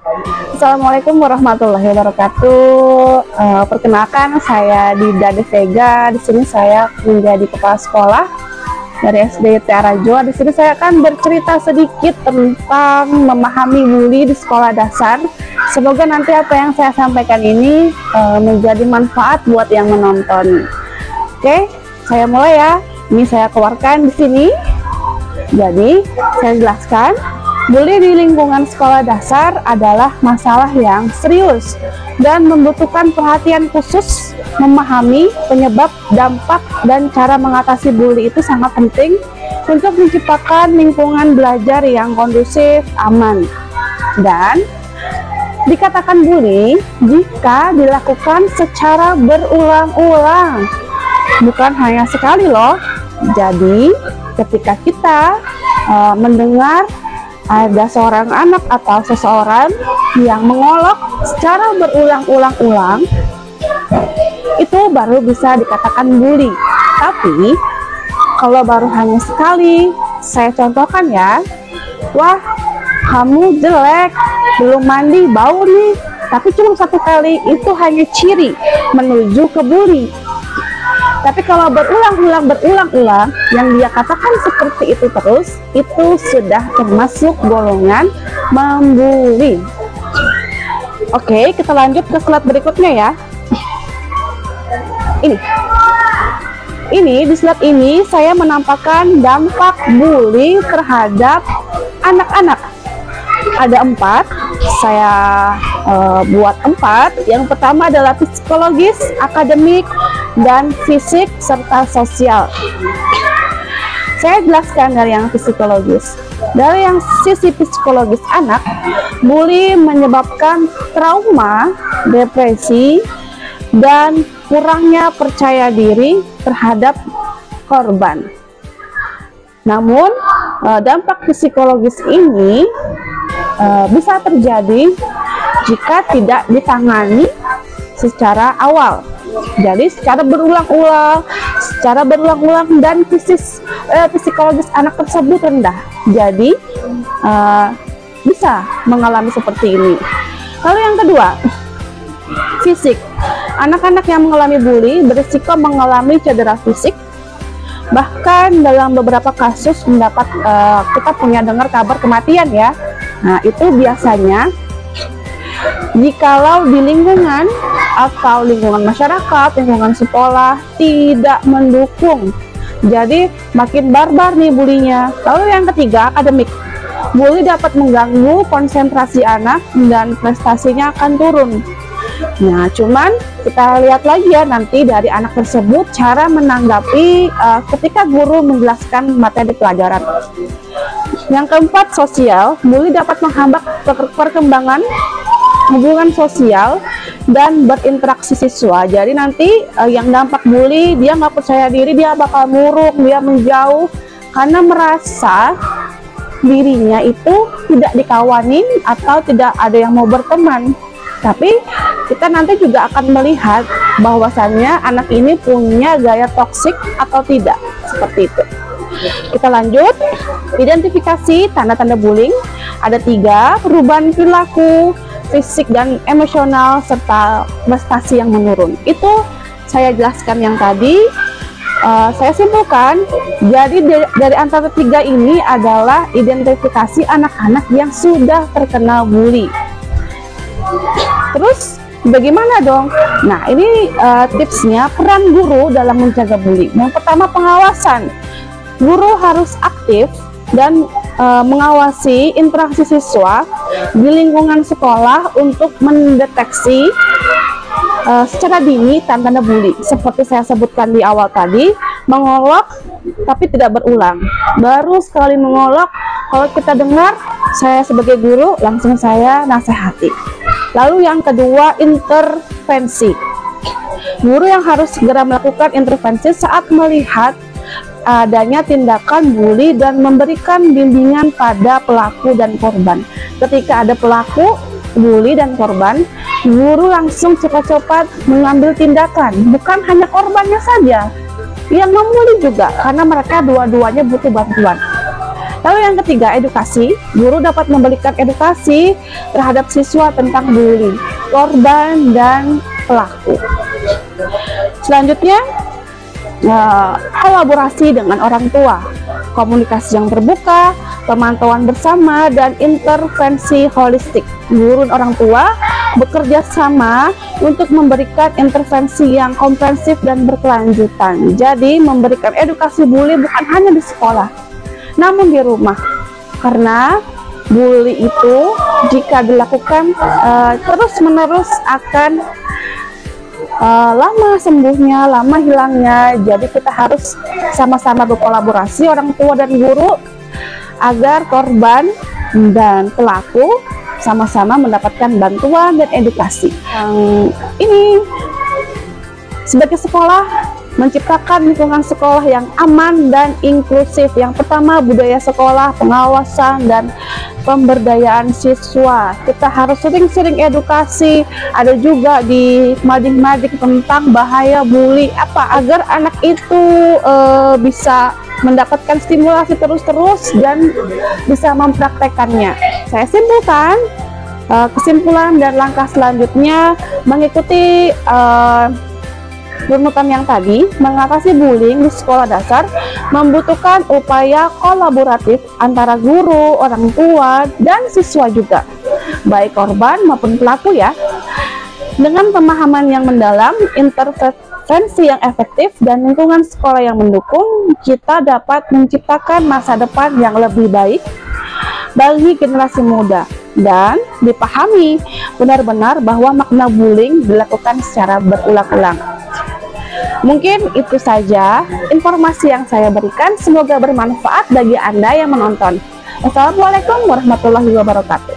Assalamualaikum warahmatullahi wabarakatuh. Perkenalkan, saya Dida Devega. Di sini saya menjadi kepala sekolah dari SD Tiarajo. Di sini saya akan bercerita sedikit tentang memahami bully di sekolah dasar. Semoga nanti apa yang saya sampaikan ini menjadi manfaat buat yang menonton. Oke, saya mulai ya. Ini saya keluarkan di sini. Jadi, saya jelaskan. Bully di lingkungan sekolah dasar adalah masalah yang serius dan membutuhkan perhatian khusus. Memahami penyebab, dampak, dan cara mengatasi bully itu sangat penting untuk menciptakan lingkungan belajar yang kondusif, aman. Dan dikatakan bully jika dilakukan secara berulang-ulang, bukan hanya sekali loh. Jadi ketika kita mendengar ada seorang anak atau seseorang yang mengolok secara berulang-ulang, itu baru bisa dikatakan bully. Tapi kalau baru hanya sekali, saya contohkan ya, wah kamu jelek, belum mandi, bau nih, tapi cuma satu kali, itu hanya ciri menuju ke bully. Tapi kalau berulang-ulang yang dia katakan seperti itu terus, itu sudah termasuk golongan membuli. Oke, kita lanjut ke slide berikutnya ya. Ini di slide ini saya menampakkan dampak bully terhadap anak-anak. Ada 4, saya buat 4. Yang pertama adalah psikologis, akademik, dan fisik serta sosial. Saya jelaskan dari yang psikologis. Dari yang sisi psikologis anak, bully menyebabkan trauma, depresi, dan kurangnya percaya diri terhadap korban. Namun dampak psikologis ini bisa terjadi jika tidak ditangani secara awal. Jadi secara berulang-ulang dan psikologis anak tersebut rendah. Jadi bisa mengalami seperti ini. Lalu yang kedua, fisik. Anak-anak yang mengalami bully berisiko mengalami cedera fisik. Bahkan dalam beberapa kasus kita punya dengar kabar kematian ya. Nah, itu biasanya jikalau di lingkungan atau lingkungan masyarakat, lingkungan sekolah tidak mendukung. Jadi makin barbar nih bulinya. Lalu yang ketiga, akademik. Bully dapat mengganggu konsentrasi anak dan prestasinya akan turun. Nah, cuman kita lihat lagi ya nanti dari anak tersebut cara menanggapi ketika guru menjelaskan materi pelajaran. Yang keempat, sosial. Bully dapat menghambat perkembangan hubungan sosial dan berinteraksi siswa. Jadi nanti yang dampak bully, dia nggak percaya diri, dia bakal murung, dia menjauh karena merasa dirinya itu tidak dikawanin atau tidak ada yang mau berteman. Tapi kita nanti juga akan melihat bahwasannya anak ini punya gaya toksik atau tidak, seperti itu. Kita lanjut, identifikasi tanda-tanda bullying. Ada 3, perubahan perilaku, fisik dan emosional, serta prestasi yang menurun. Itu saya jelaskan yang tadi. Saya simpulkan, jadi dari antara 3 ini adalah identifikasi anak-anak yang sudah terkena bully. Terus bagaimana dong? Nah, ini tipsnya peran guru dalam menjaga bully. Yang pertama, pengawasan. Guru harus aktif dan mengawasi interaksi siswa di lingkungan sekolah untuk mendeteksi secara dini tanda-tanda bully. Seperti saya sebutkan di awal tadi, mengolok tapi tidak berulang. Baru sekali mengolok, kalau kita dengar, saya sebagai guru langsung saya nasihati. Lalu yang kedua, intervensi. Guru yang harus segera melakukan intervensi saat melihat adanya tindakan bully dan memberikan bimbingan pada pelaku dan korban. Ketika ada pelaku bully dan korban, guru langsung cepat-cepat mengambil tindakan. Bukan hanya korbannya saja, yang membuli juga, karena mereka dua-duanya butuh bantuan. Lalu yang ketiga, edukasi. Guru dapat memberikan edukasi terhadap siswa tentang bullying, korban, dan pelaku. Selanjutnya, kolaborasi dengan orang tua, komunikasi yang terbuka, pemantauan bersama, dan intervensi holistik. Guru dan orang tua bekerja sama untuk memberikan intervensi yang komprehensif dan berkelanjutan. Jadi memberikan edukasi bully bukan hanya di sekolah, namun di rumah. Karena bully itu jika dilakukan terus-menerus akan lama sembuhnya, lama hilangnya. Jadi kita harus sama-sama berkolaborasi, orang tua dan guru, agar korban dan pelaku sama-sama mendapatkan bantuan dan edukasi. Ini sebagai sekolah menciptakan lingkungan sekolah yang aman dan inklusif. Yang pertama, budaya sekolah, pengawasan, dan pemberdayaan siswa. Kita harus sering-sering edukasi. Ada juga di mading-mading tentang bahaya bully, agar anak itu bisa mendapatkan stimulasi terus-terus dan bisa mempraktekannya. Saya simpulkan, kesimpulan dan langkah selanjutnya mengikuti runutan yang tadi. Mengatasi bullying di sekolah dasar membutuhkan upaya kolaboratif antara guru, orang tua, dan siswa juga, baik korban maupun pelaku ya. Dengan pemahaman yang mendalam, intervensi yang efektif, dan lingkungan sekolah yang mendukung, kita dapat menciptakan masa depan yang lebih baik bagi generasi muda, dan dipahami benar-benar bahwa makna bullying dilakukan secara berulang-ulang. Mungkin itu saja informasi yang saya berikan, semoga bermanfaat bagi Anda yang menonton. Wassalamualaikum warahmatullahi wabarakatuh.